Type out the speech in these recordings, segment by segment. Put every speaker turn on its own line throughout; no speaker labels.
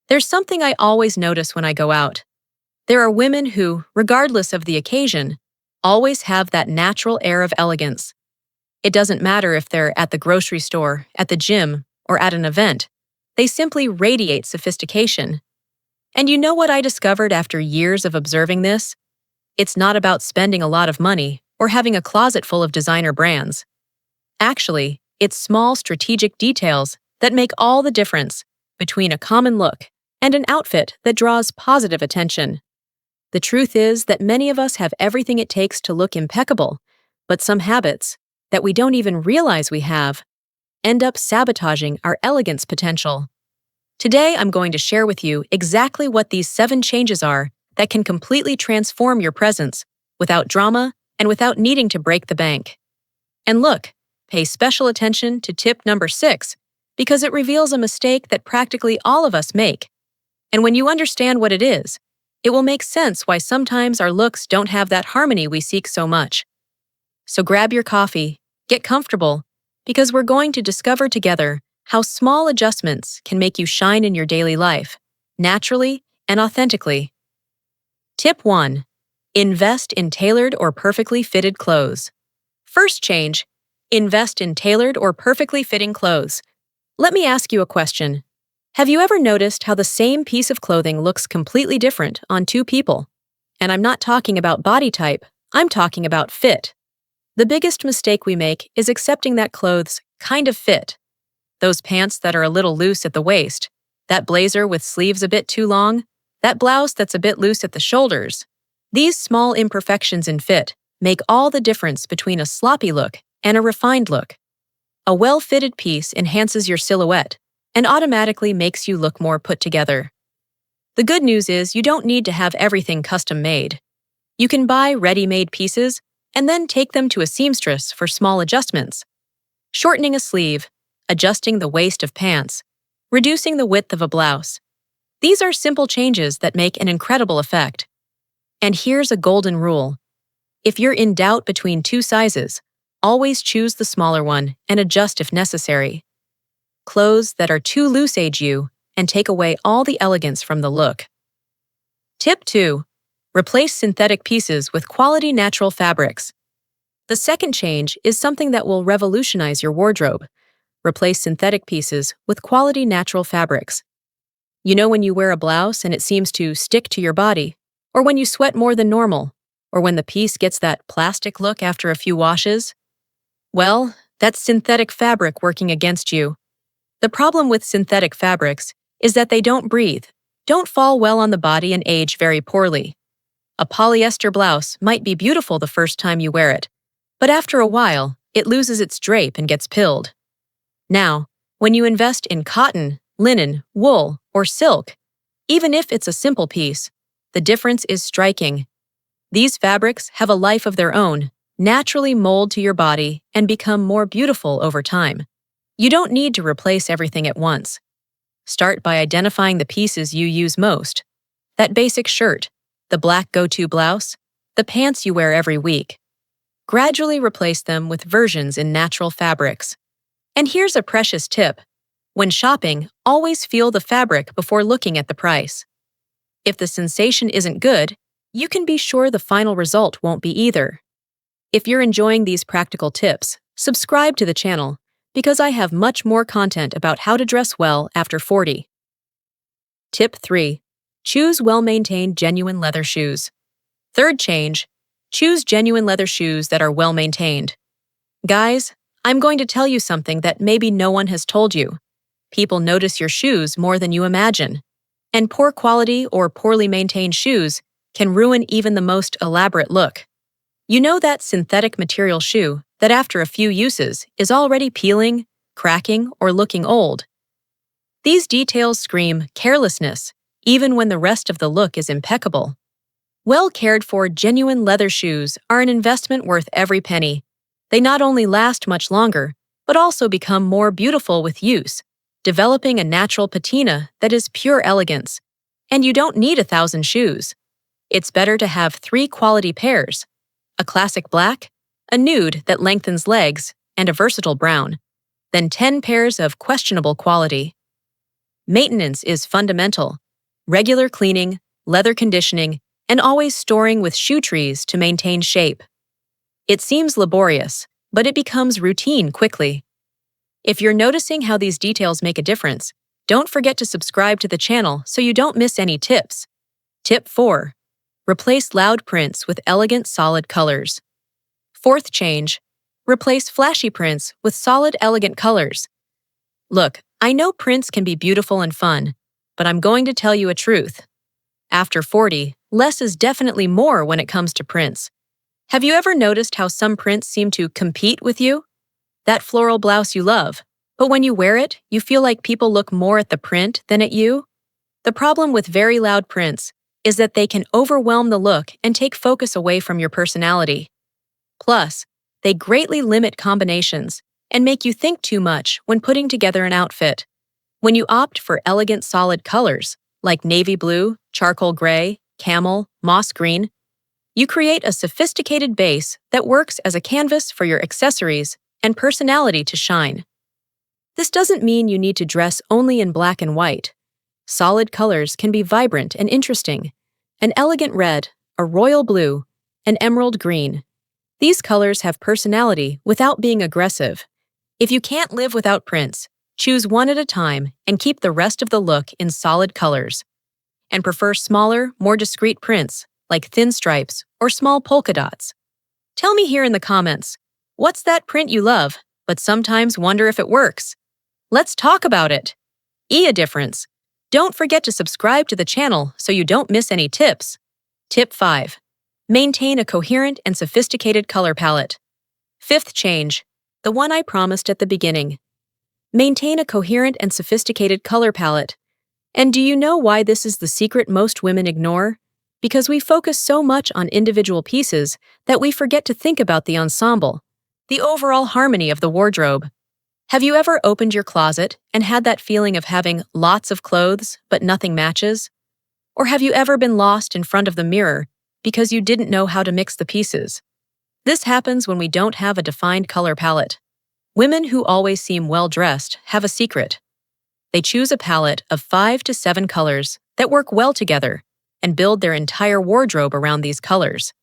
There's something I always notice when I go out. There are women who, regardless of the occasion, always have that natural air of elegance. It doesn't matter if they're at the grocery store, at the gym, or at an event. They simply radiate sophistication. And you know what I discovered after years of observing this? It's not about spending a lot of money or having a closet full of designer brands. Actually, it's small strategic details that make all the difference between a common look and an outfit that draws positive attention. The truth is that many of us have everything it takes to look impeccable, but some habits that we don't even realize we have end up sabotaging our elegance potential. Today, I'm going to share with you exactly what these 7 changes are that can completely transform your presence without drama and without needing to break the bank. And look, pay special attention to tip number 6 because it reveals a mistake that practically all of us make. And when you understand what it is, it will make sense why sometimes our looks don't have that harmony we seek so much. So grab your coffee, get comfortable, because we're going to discover together how small adjustments can make you shine in your daily life, naturally and authentically. Tip 1. Invest in tailored or perfectly fitted clothes. First change, invest in tailored or perfectly fitting clothes. Let me ask you a question. Have you ever noticed how the same piece of clothing looks completely different on 2 people? And I'm not talking about body type, I'm talking about fit. The biggest mistake we make is accepting that clothes kind of fit. Those pants that are a little loose at the waist, that blazer with sleeves a bit too long, that blouse that's a bit loose at the shoulders. These small imperfections in fit make all the difference between a sloppy look and a refined look. A well-fitted piece enhances your silhouette and automatically makes you look more put together. The good news is you don't need to have everything custom-made. You can buy ready-made pieces and then take them to a seamstress for small adjustments. Shortening a sleeve, adjusting the waist of pants, reducing the width of a blouse. These are simple changes that make an incredible effect. And here's a golden rule. If you're in doubt between 2 sizes, always choose the smaller one and adjust if necessary. Clothes that are too loose age you and take away all the elegance from the look. Tip 2. Replace synthetic pieces with quality natural fabrics. The second change is something that will revolutionize your wardrobe. Replace synthetic pieces with quality natural fabrics. You know when you wear a blouse and it seems to stick to your body, or when you sweat more than normal, or when the piece gets that plastic look after a few washes? Well, that's synthetic fabric working against you. The problem with synthetic fabrics is that they don't breathe, don't fall well on the body, and age very poorly. A polyester blouse might be beautiful the first time you wear it, but after a while, it loses its drape and gets pilled. Now, when you invest in cotton, linen, wool, or silk, even if it's a simple piece, the difference is striking. These fabrics have a life of their own, naturally mold to your body, and become more beautiful over time. You don't need to replace everything at once. Start by identifying the pieces you use most. That basic shirt, the black go-to blouse, the pants you wear every week. Gradually replace them with versions in natural fabrics. And here's a precious tip. When shopping, always feel the fabric before looking at the price. If the sensation isn't good, you can be sure the final result won't be either. If you're enjoying these practical tips, subscribe to the channel because I have much more content about how to dress well after 40. Tip 3. Choose well-maintained genuine leather shoes. Third change, choose genuine leather shoes that are well-maintained. Guys, I'm going to tell you something that maybe no one has told you. People notice your shoes more than you imagine. And poor quality or poorly maintained shoes can ruin even the most elaborate look. You know that synthetic material shoe that after a few uses is already peeling, cracking, or looking old? These details scream carelessness, even when the rest of the look is impeccable. Well cared for genuine leather shoes are an investment worth every penny. They not only last much longer, but also become more beautiful with use, developing a natural patina that is pure elegance. And you don't need 1,000 shoes. It's better to have 3 quality pairs: a classic black, a nude that lengthens legs, and a versatile brown, than 10 pairs of questionable quality. Maintenance is fundamental. Regular cleaning, leather conditioning, and always storing with shoe trees to maintain shape. It seems laborious, but it becomes routine quickly. If you're noticing how these details make a difference, don't forget to subscribe to the channel so you don't miss any tips. Tip 4. Replace loud prints with elegant solid colors. Fourth change. Replace flashy prints with solid elegant colors. Look, I know prints can be beautiful and fun, but I'm going to tell you a truth. After 40, less is definitely more when it comes to prints. Have you ever noticed how some prints seem to compete with you? That floral blouse you love, but when you wear it, you feel like people look more at the print than at you? The problem with very loud prints is that they can overwhelm the look and take focus away from your personality. Plus, they greatly limit combinations and make you think too much when putting together an outfit. When you opt for elegant solid colors, like navy blue, charcoal gray, camel, moss green, you create a sophisticated base that works as a canvas for your accessories and personality to shine. This doesn't mean you need to dress only in black and white. Solid colors can be vibrant and interesting. An elegant red, a royal blue, an emerald green. These colors have personality without being aggressive. If you can't live without prints, choose one at a time and keep the rest of the look in solid colors. And prefer smaller, more discreet prints, like thin stripes or small polka dots. Tell me here in the comments, what's that print you love, but sometimes wonder if it works? Let's talk about it. A difference. Don't forget to subscribe to the channel so you don't miss any tips. Tip 5. Maintain a coherent and sophisticated color palette. Fifth change, the one I promised at the beginning. Maintain a coherent and sophisticated color palette. And do you know why this is the secret most women ignore? Because we focus so much on individual pieces that we forget to think about the ensemble, the overall harmony of the wardrobe. Have you ever opened your closet and had that feeling of having lots of clothes but nothing matches? Or have you ever been lost in front of the mirror because you didn't know how to mix the pieces? This happens when we don't have a defined color palette. Women who always seem well-dressed have a secret. They choose a palette of 5 to 7 colors that work well together and build their entire wardrobe around these colors.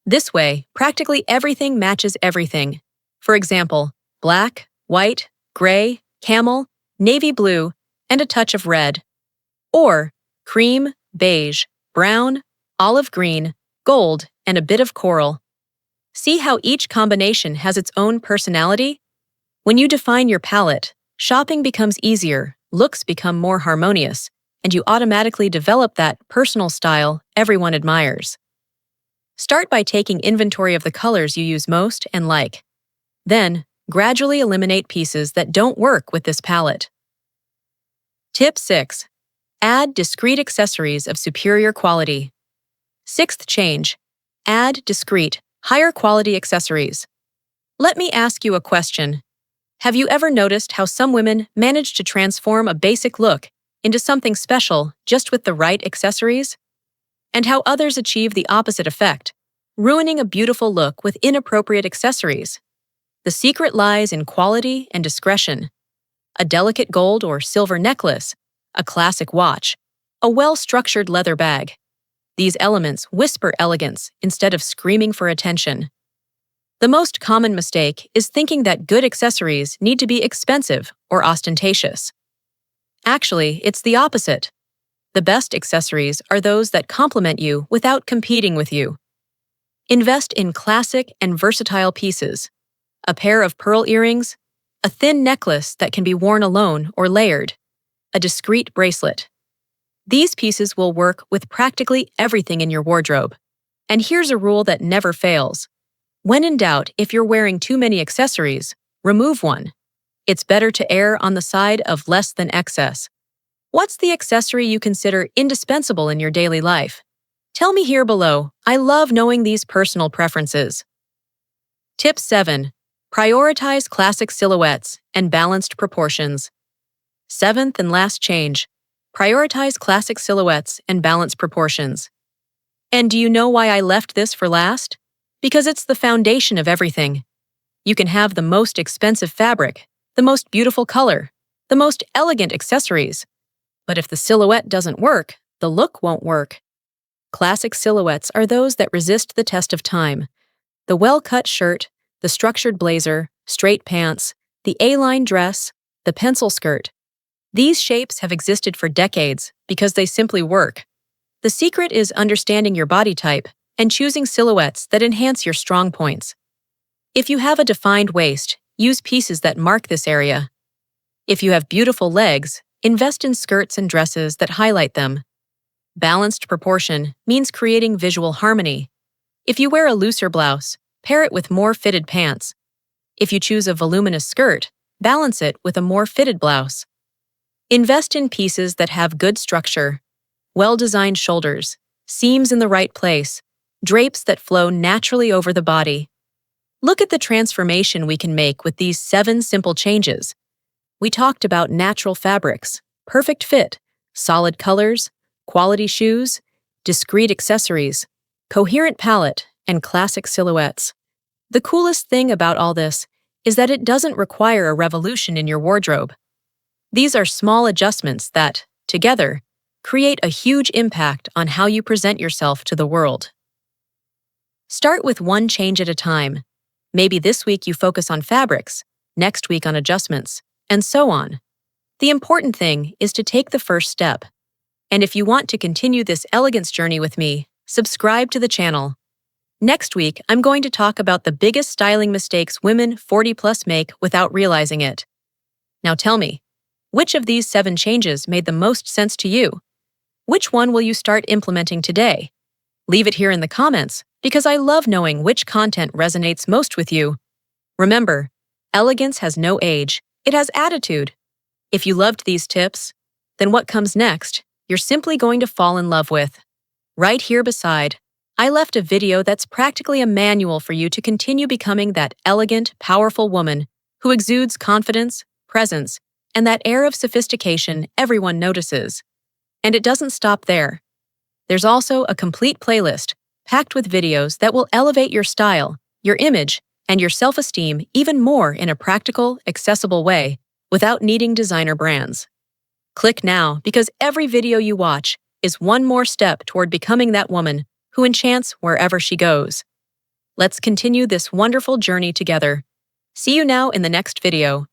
This way, practically everything matches everything. For example, black, white, gray, camel, navy blue, and a touch of red. Or cream, beige, brown, olive green, gold, and a bit of coral. See how each combination has its own personality? When you define your palette, shopping becomes easier, looks become more harmonious, and you automatically develop that personal style everyone admires. Start by taking inventory of the colors you use most and like. Then, gradually eliminate pieces that don't work with this palette. Tip 6. Add discreet accessories of superior quality. Sixth change. Add discreet, higher quality accessories. Let me ask you a question. Have you ever noticed how some women manage to transform a basic look into something special just with the right accessories? And how others achieve the opposite effect, ruining a beautiful look with inappropriate accessories? The secret lies in quality and discretion. A delicate gold or silver necklace, a classic watch, a well-structured leather bag. These elements whisper elegance instead of screaming for attention. The most common mistake is thinking that good accessories need to be expensive or ostentatious. Actually, it's the opposite. The best accessories are those that complement you without competing with you. Invest in classic and versatile pieces. A pair of pearl earrings, a thin necklace that can be worn alone or layered, a discreet bracelet. These pieces will work with practically everything in your wardrobe. And here's a rule that never fails. When in doubt, if you're wearing too many accessories, remove one. It's better to err on the side of less than excess. What's the accessory you consider indispensable in your daily life? Tell me here below. I love knowing these personal preferences. Tip 7. Prioritize classic silhouettes and balanced proportions. Seventh and last change. Prioritize classic silhouettes and balanced proportions. And do you know why I left this for last? Because it's the foundation of everything. You can have the most expensive fabric, the most beautiful color, the most elegant accessories, But if the silhouette doesn't work, the look won't work. Classic silhouettes are those that resist the test of time. The well-cut shirt, the structured blazer, straight pants, the A-line dress, the pencil skirt. These shapes have existed for decades because they simply work. The secret is understanding your body type and choosing silhouettes that enhance your strong points. If you have a defined waist, use pieces that mark this area. If you have beautiful legs, invest in skirts and dresses that highlight them. Balanced proportion means creating visual harmony. If you wear a looser blouse, pair it with more fitted pants. If you choose a voluminous skirt, balance it with a more fitted blouse. Invest in pieces that have good structure, well-designed shoulders, seams in the right place, drapes that flow naturally over the body. Look at the transformation we can make with these 7 simple changes. We talked about natural fabrics, perfect fit, solid colors, quality shoes, discreet accessories, coherent palette, and classic silhouettes. The coolest thing about all this is that it doesn't require a revolution in your wardrobe. These are small adjustments that, together, create a huge impact on how you present yourself to the world. Start with one change at a time. Maybe this week you focus on fabrics, next week on adjustments, and so on. The important thing is to take the first step. And if you want to continue this elegance journey with me, subscribe to the channel. Next week, I'm going to talk about the biggest styling mistakes women 40+ make without realizing it. Now tell me, which of these 7 changes made the most sense to you? Which one will you start implementing today? Leave it here in the comments, because I love knowing which content resonates most with you. Remember, elegance has no age, it has attitude. If you loved these tips, then what comes next, you're simply going to fall in love with. Right here beside, I left a video that's practically a manual for you to continue becoming that elegant, powerful woman who exudes confidence, presence, and that air of sophistication everyone notices. And it doesn't stop there. There's also a complete playlist packed with videos that will elevate your style, your image, and your self-esteem even more in a practical, accessible way without needing designer brands. Click now because every video you watch is one more step toward becoming that woman who enchants wherever she goes. Let's continue this wonderful journey together. See you now in the next video.